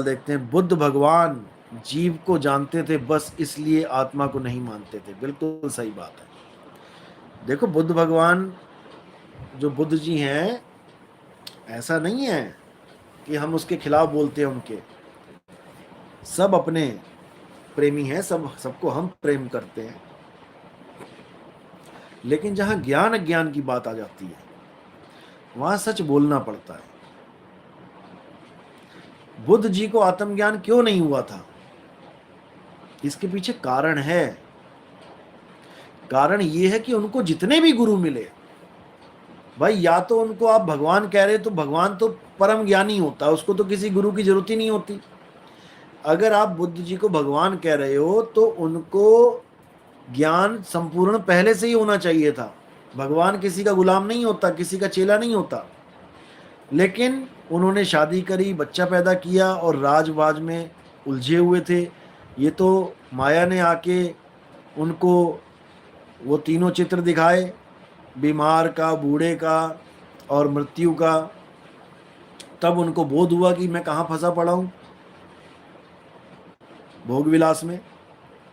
देखते हैं, बुद्ध भगवान जीव को जानते थे, बस इसलिए आत्मा को नहीं मानते थे। बिल्कुल सही बात है। देखो, बुद्ध भगवान जो बुद्ध जी हैं, ऐसा नहीं है कि हम उसके खिलाफ बोलते हैं। उनके सब अपने प्रेमी हैं, सबको हम प्रेम करते हैं। लेकिन जहां ज्ञान अज्ञान की बात आ जाती है, वहां सच बोलना पड़ता है। बुद्ध जी को आत्मज्ञान क्यों नहीं हुआ था? इसके पीछे कारण है। कारण ये है कि उनको जितने भी गुरु मिले, भाई, या तो उनको आप भगवान कह रहे, तो भगवान तो परम ज्ञानी होता है, उसको तो किसी गुरु की जरूरत ही नहीं होती। अगर आप बुद्ध जी को भगवान कह रहे हो, तो उनको ज्ञान संपूर्ण पहले से ही होना चाहिए था। भगवान किसी का गुलाम नहीं होता, किसी का चेला नहीं होता। लेकिन उन्होंने शादी करी, बच्चा पैदा किया और राजवाज में उलझे हुए थे। ये तो माया ने आके उनको वो तीनों चित्र दिखाए, बीमार का, बूढ़े का और मृत्यु का। तब उनको बोध हुआ कि मैं कहाँ फंसा पड़ा हूँ, भोग विलास में।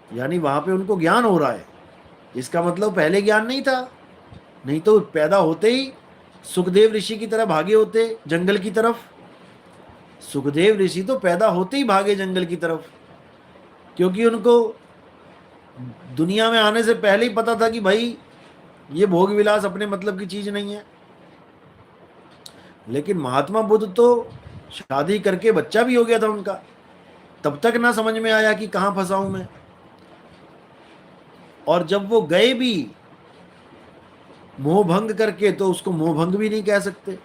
यानी वहां पे उनको ज्ञान हो रहा है। इसका मतलब पहले ज्ञान नहीं था, नहीं तो पैदा होते ही सुखदेव ऋषि की तरह भागे होते जंगल की तरफ। सुखदेव ऋषि तो पैदा होते ही भागे जंगल की तरफ, क्योंकि उनको दुनिया में आने से पहले ही पता था कि भाई, ये भोग विलास अपने मतलब की चीज नहीं है। लेकिन महात्मा बुद्ध तो शादी करके बच्चा भी हो गया था उनका, तब तक ना समझ में आया कि कहां फंसा हूं मैं। और जब वो गए भी मोह भंग करके, तो उसको मोह भंग भी नहीं कह सकते,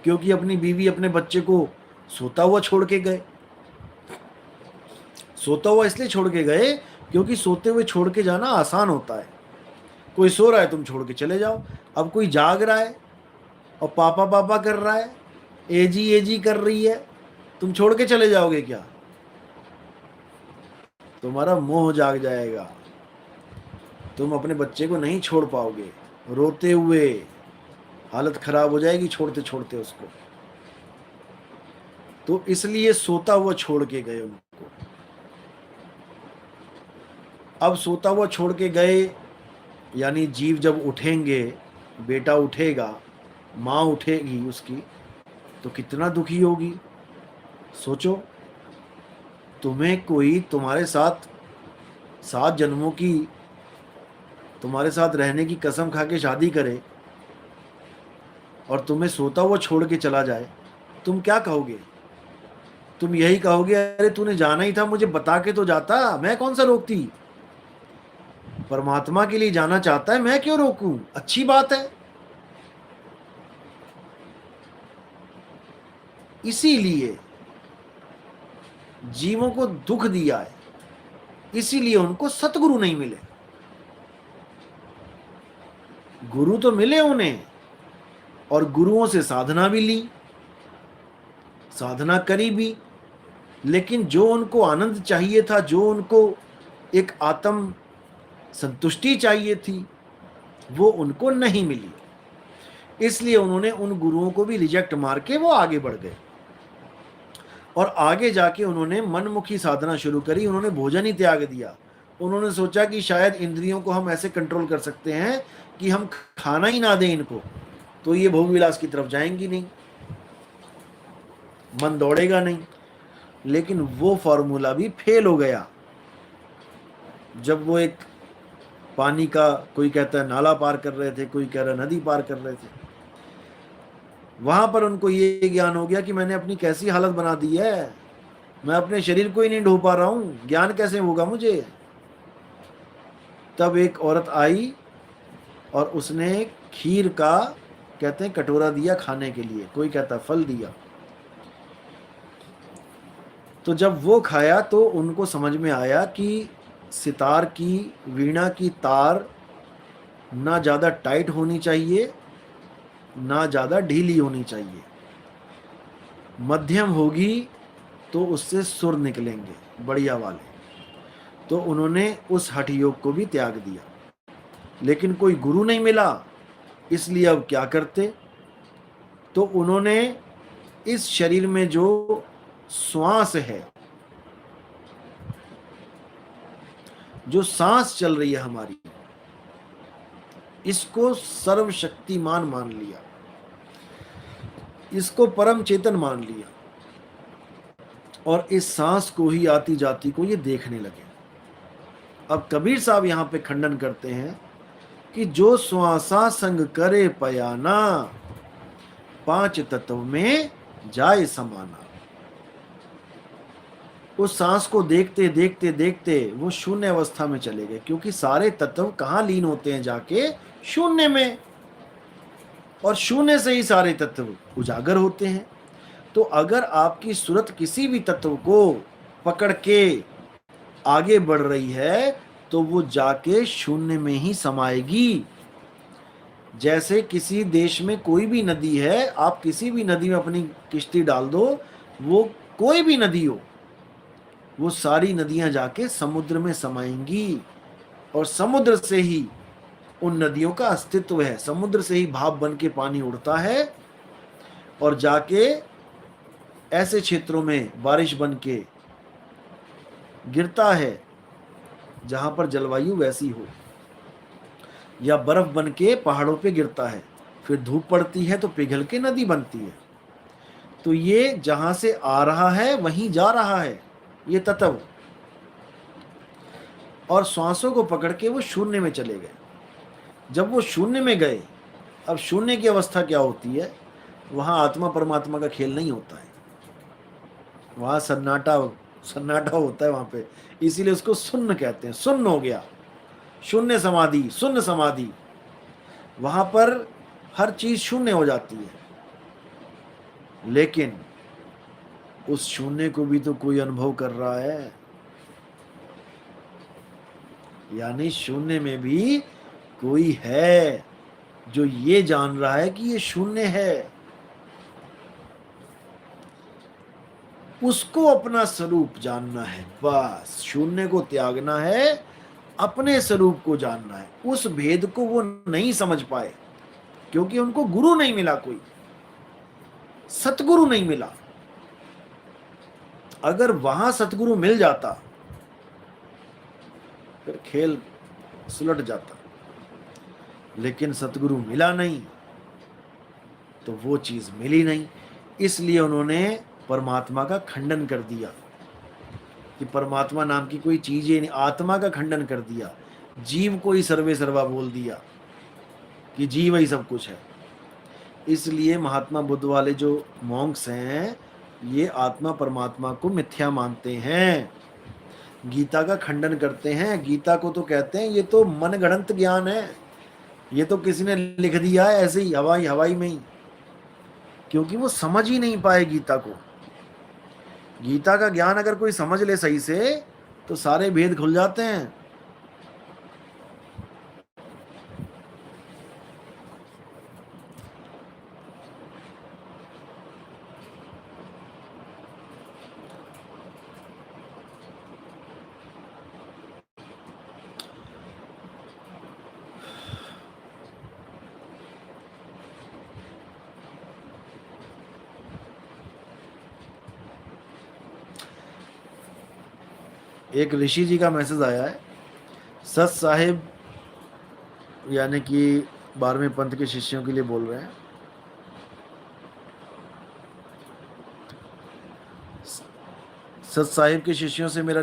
क्योंकि अपनी बीवी अपने बच्चे को सोता हुआ छोड़ के गए। सोता हुआ इसलिए छोड़ के गए क्योंकि सोते हुए छोड़ के जाना आसान होता है। कोई सो रहा है, तुम छोड़ के चले जाओ। अब कोई जाग रहा है और पापा पापा कर रहा है, एजी एजी कर रही है, तुम छोड़ के चले जाओगे क्या? तुम्हारा मोह जाग जाएगा, तुम अपने बच्चे को नहीं छोड़ पाओगे। रोते हुए हालत खराब हो जाएगी छोड़ते छोड़ते उसको। तो इसलिए सोता हुआ छोड़ के गए उनको। अब सोता हुआ छोड़ के गए, यानी जीव जब उठेंगे, बेटा उठेगा, माँ उठेगी उसकी, तो कितना दुखी होगी। सोचो, तुम्हें कोई तुम्हारे साथ 7 जन्मों की, तुम्हारे साथ रहने की कसम खा के शादी करे और तुम्हें सोता हुआ छोड़ के चला जाए, तुम क्या कहोगे? तुम यही कहोगे, अरे तूने जाना ही था, मुझे बता के तो जाता, मैं कौन सा रोकती। परमात्मा के लिए जाना चाहता है, मैं क्यों रोकूं? अच्छी बात है। इसीलिए जीवों को दुख दिया है, इसीलिए उनको सतगुरु नहीं मिले। गुरु तो मिले उन्हें, और गुरुओं से साधना भी ली, साधना करी भी, लेकिन जो उनको आनंद चाहिए था, जो उनको एक आत्म संतुष्टि चाहिए थी, वो उनको नहीं मिली। इसलिए उन्होंने उन गुरुओं को भी रिजेक्ट मार के वो आगे बढ़ गए। और आगे जाके उन्होंने मनमुखी साधना शुरू करी। उन्होंने भोजन ही त्याग दिया। उन्होंने सोचा कि शायद इंद्रियों को हम ऐसे कंट्रोल कर सकते हैं कि हम खाना ही ना दें इनको, तो ये भोग विलास की तरफ जाएंगी नहीं, मन दौड़ेगा नहीं। लेकिन वो फॉर्मूला भी फेल हो गया। जब वो एक पानी का, कोई कहता है नाला पार कर रहे थे, कोई कह रहा नदी पार कर रहे थे, वहां पर उनको ये ज्ञान हो गया कि मैंने अपनी कैसी हालत बना दी है, मैं अपने शरीर को ही नहीं ढो पा रहा हूं, ज्ञान कैसे होगा मुझे। तब एक औरत आई और उसने खीर का, कहते हैं, कटोरा दिया खाने के लिए, कोई कहता फल दिया। तो जब वो खाया तो उनको समझ में आया कि सितार की, वीणा की तार ना ज़्यादा टाइट होनी चाहिए, ना ज़्यादा ढीली होनी चाहिए, मध्यम होगी तो उससे सुर निकलेंगे बढ़िया वाले। तो उन्होंने उस हठ योग को भी त्याग दिया। लेकिन कोई गुरु नहीं मिला, इसलिए अब क्या करते? तो उन्होंने इस शरीर में जो श्वास है, जो सांस चल रही है हमारी, इसको सर्वशक्तिमान मान लिया, इसको परम चेतन मान लिया, और इस सांस को ही आती जाती को ये देखने लगे। अब कबीर साहब यहां पे खंडन करते हैं कि जो श्वासा संग करे पयाना, पांच तत्व में जाए समाना। उस सांस को देखते देखते देखते वो शून्य अवस्था में चले गए, क्योंकि सारे तत्व कहां लीन होते हैं? जाके शून्य में, और शून्य से ही सारे तत्व उजागर होते हैं। तो अगर आपकी सूरत किसी भी तत्व को पकड़ के आगे बढ़ रही है तो वो जाके शून्य में ही समाएगी। जैसे किसी देश में कोई भी नदी है, आप किसी भी नदी में अपनी किश्ती डाल दो, वो कोई भी नदी हो, वो सारी नदियां जाके समुद्र में समाएंगी, और समुद्र से ही उन नदियों का अस्तित्व है। समुद्र से ही भाप बन के पानी उड़ता है और जाके ऐसे क्षेत्रों में बारिश बन के गिरता है जहां पर जलवायु वैसी हो, या बर्फ बन के पहाड़ों पे गिरता है, फिर धूप पड़ती है तो पिघल के नदी बनती है। तो ये जहां से आ रहा है वहीं जा रहा है ये तत्व, और श्वासों को पकड़ के वो शून्य में चले गए। जब वो शून्य में गए, अब शून्य की अवस्था क्या होती है? वहां आत्मा परमात्मा का खेल नहीं होता है, वहां सन्नाटा सन्नाटा होता है वहां पे, इसीलिए उसको शून्य कहते हैं। शून्य हो गया, शून्य समाधि, शून्य समाधि। वहां पर हर चीज शून्य हो जाती है, लेकिन उस शून्य को भी तो कोई अनुभव कर रहा है, यानी शून्य में भी कोई है जो ये जान रहा है कि ये शून्य है। उसको अपना स्वरूप जानना है, बस शून्य को त्यागना है, अपने स्वरूप को जानना है। उस भेद को वो नहीं समझ पाए, क्योंकि उनको गुरु नहीं मिला, कोई सतगुरु नहीं मिला। अगर वहां सतगुरु मिल जाता फिर खेल सुलट जाता, लेकिन सतगुरु मिला नहीं तो वो चीज मिली नहीं। इसलिए उन्होंने परमात्मा का खंडन कर दिया कि परमात्मा नाम की कोई चीज ही नहीं, आत्मा का खंडन कर दिया। जीव को ही सर्वे सर्वा बोल दिया कि जीव ही सब कुछ है। इसलिए महात्मा बुद्ध वाले जो मॉन्क्स हैं, ये आत्मा परमात्मा को मिथ्या मानते हैं, गीता का खंडन करते हैं। गीता को तो कहते हैं ये तो मनगढ़ंत ज्ञान है, ये तो किसी ने लिख दिया है ऐसे ही हवाई हवाई में ही, क्योंकि वो समझ ही नहीं पाए गीता को। गीता का ज्ञान अगर कोई समझ ले सही से तो सारे भेद खुल जाते हैं। एक ऋषि जी का मैसेज आया है, सत साहिब यानी कि 12वें पंथ के शिष्यों के लिए बोल रहे हैं। सत साहिब के शिष्यों से मेरा